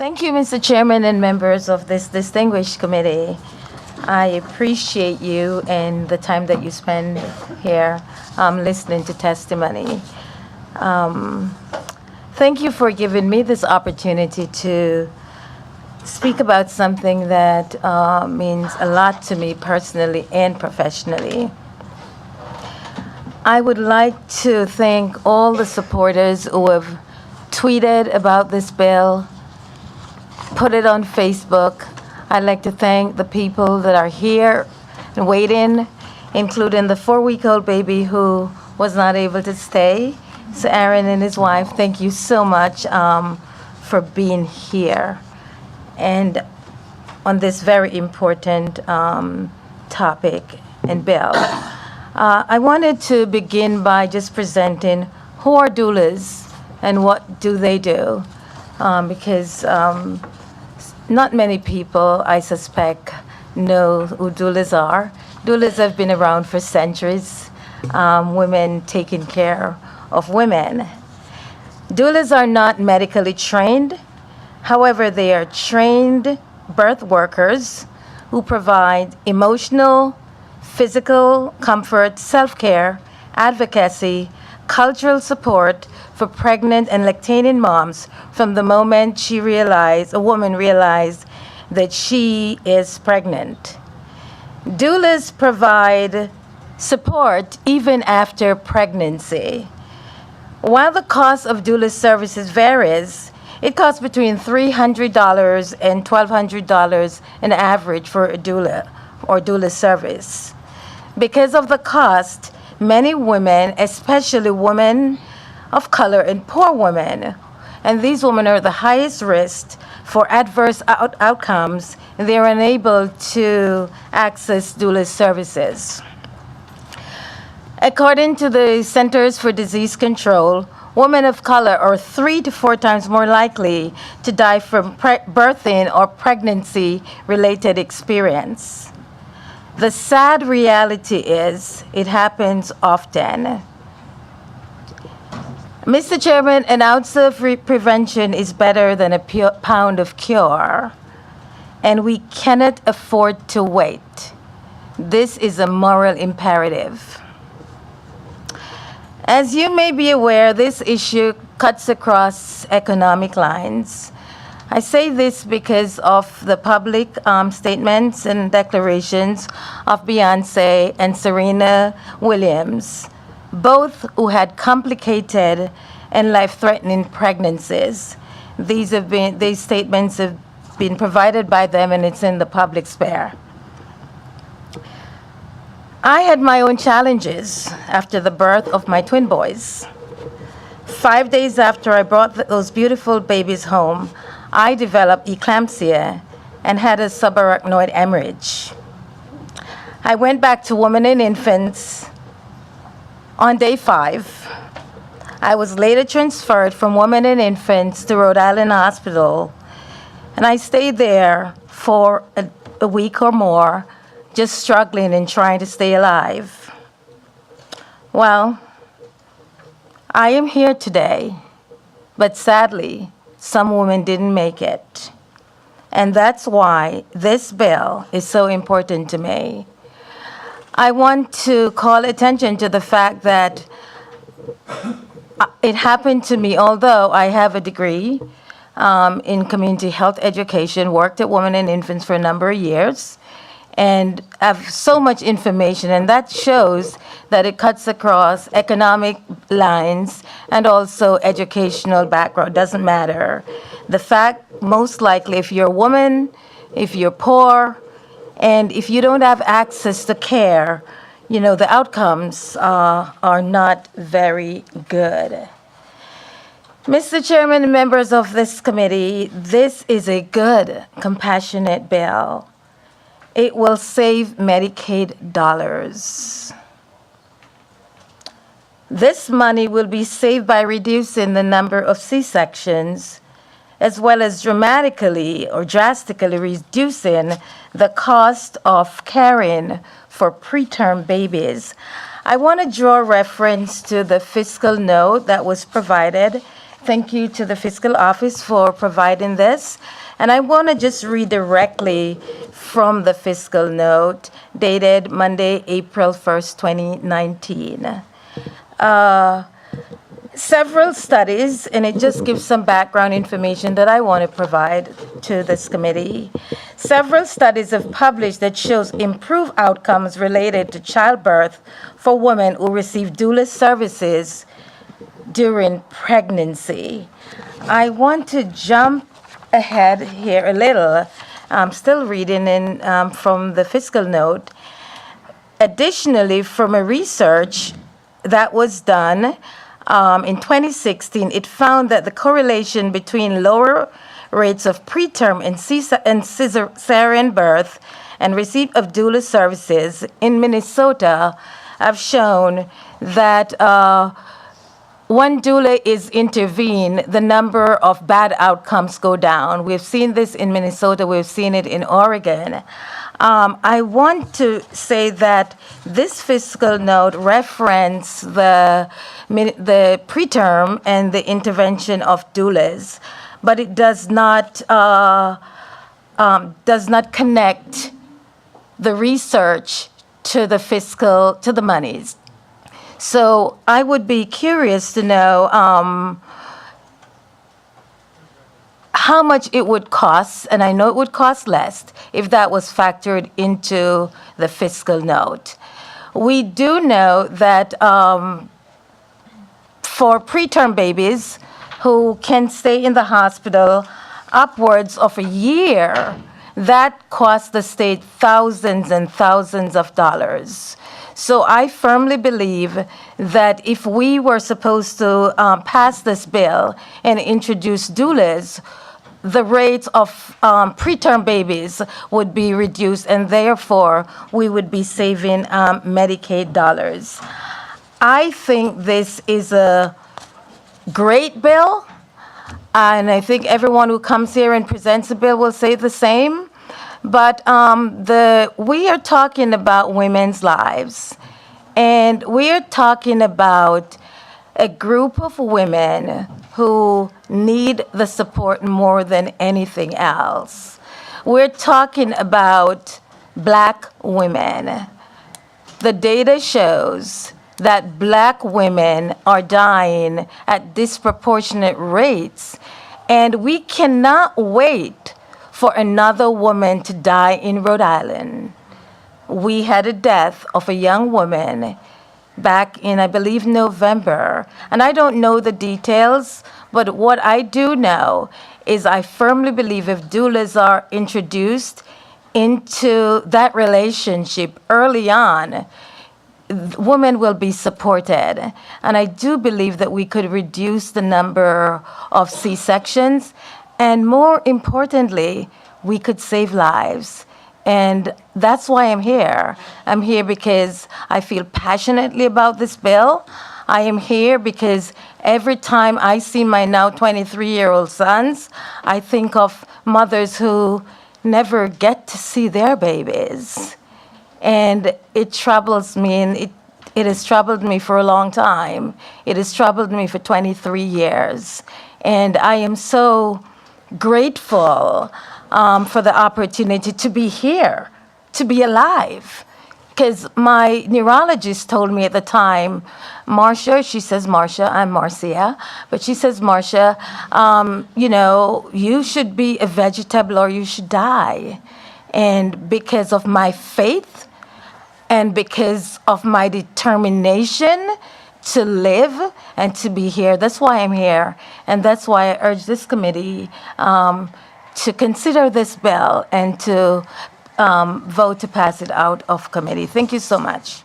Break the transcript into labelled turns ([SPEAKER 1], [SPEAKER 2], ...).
[SPEAKER 1] Thank you, Mr. Chairman and members of this distinguished committee. I appreciate you and the time that you spend here listening to testimony. Thank you for giving me this opportunity to speak about something that means a lot to me personally and professionally. I would like to thank all the supporters who have tweeted about this bill, put it on Facebook. I'd like to thank the people that are here and waiting, including the 4-week-old baby who was not able to stay. So Aaron and his wife, thank you so much for being here and on this very important topic and bill. I wanted to begin by just presenting who are doulas and what do they do, because not many people, I suspect, know who doulas are. Doulas have been around for centuries, women taking care of women. Doulas are not medically trained. However, they are trained birth workers who provide emotional, physical comfort, self-care, advocacy, cultural support for pregnant and lactating moms from the moment a woman realized that she is pregnant. Doulas provide support even after pregnancy. While the cost of doula services varies, it costs between $300 and $1,200 an average for a doula or doula service. Because of the cost, many women, especially women of color and poor women, and these women are the highest risk for adverse outcomes, and they are unable to access doula services. According to the Centers for Disease Control, women of color are 3 to 4 times more likely to die from birthing or pregnancy-related experience. The sad reality is it happens often. Mr. Chairman, an ounce of prevention is better than a pound of cure, and we cannot afford to wait. This is a moral imperative. As you may be aware, this issue cuts across economic lines. I say this because of the public statements and declarations of Beyonce and Serena Williams, both who had complicated and life-threatening pregnancies. These statements have been provided by them, and it's in the public sphere. I had my own challenges after the birth of my twin boys. 5 days after I brought those beautiful babies home, I developed eclampsia and had a subarachnoid hemorrhage. I went back to Women and Infants on day 5. I was later transferred from Women and Infants to Rhode Island Hospital, and I stayed there for a week or more, just struggling and trying to stay alive. Well, I am here today, but sadly, some women didn't make it. And that's why this bill is so important to me. I want to call attention to the fact that it happened to me, although I have a degree in community health education, worked at Women and Infants for a number of years, and have so much information, and that shows that it cuts across economic lines and also educational background. Doesn't matter. The fact, most likely, if you're a woman, if you're poor, and if you don't have access to care, the outcomes are not very good. Mr. Chairman and members of this committee, this is a good, compassionate bill. It will save Medicaid dollars. This money will be saved by reducing the number of C-sections, as well as drastically reducing the cost of caring for preterm babies. I want to draw reference to the fiscal note that was provided Thank you to the fiscal office for providing this. And I want to just read directly from the fiscal note dated Monday, April 1st, 2019. Several studies, and it just gives some background information that I want to provide to this committee. Several studies have published that shows improved outcomes related to childbirth for women who receive doula services during pregnancy. I want to jump ahead here a little. I'm still reading from the fiscal note. Additionally, from a research that was done in 2016, it found that the correlation between lower rates of preterm and cesarean birth and receipt of doula services in Minnesota have shown that when doula is intervened, the number of bad outcomes go down. We've seen this in Minnesota. We've seen it in Oregon. I want to say that this fiscal note reference the preterm and the intervention of doulas, but it does not connect the research to the monies. So I would be curious to know how much it would cost, and I know it would cost less if that was factored into the fiscal note. We do know that for preterm babies who can stay in the hospital upwards of a year, that costs the state thousands and thousands of dollars. So I firmly believe that if we were supposed to pass this bill and introduce doulas, the rates of preterm babies would be reduced, and therefore we would be saving Medicaid dollars. I think this is a great bill, and I think everyone who comes here and presents a bill will say the same. But we are talking about women's lives, and we are talking about a group of women who need the support more than anything else. We're talking about Black women. The data shows that Black women are dying at disproportionate rates, and we cannot wait for another woman to die in Rhode Island. We had a death of a young woman back in, I believe, November. And I don't know the details, but what I do know is I firmly believe if doulas are introduced into that relationship early on, women will be supported. And I do believe that we could reduce the number of C-sections, and more importantly, we could save lives. And that's why I'm here. I'm here because I feel passionately about this bill. I am here because every time I see my now 23-year-old sons, I think of mothers who never get to see their babies. And it troubles me, and it has troubled me for a long time. It has troubled me for 23 years. And I am so grateful for the opportunity to be here, to be alive. Because my neurologist told me at the time, Marcia, she says Marcia, I'm Marcia, but she says, Marcia, you should be a vegetable or you should die. And because of my faith and because of my determination to live and to be here, that's why I'm here. And that's why I urge this committee to consider this bill and to vote to pass it out of committee. Thank you so much.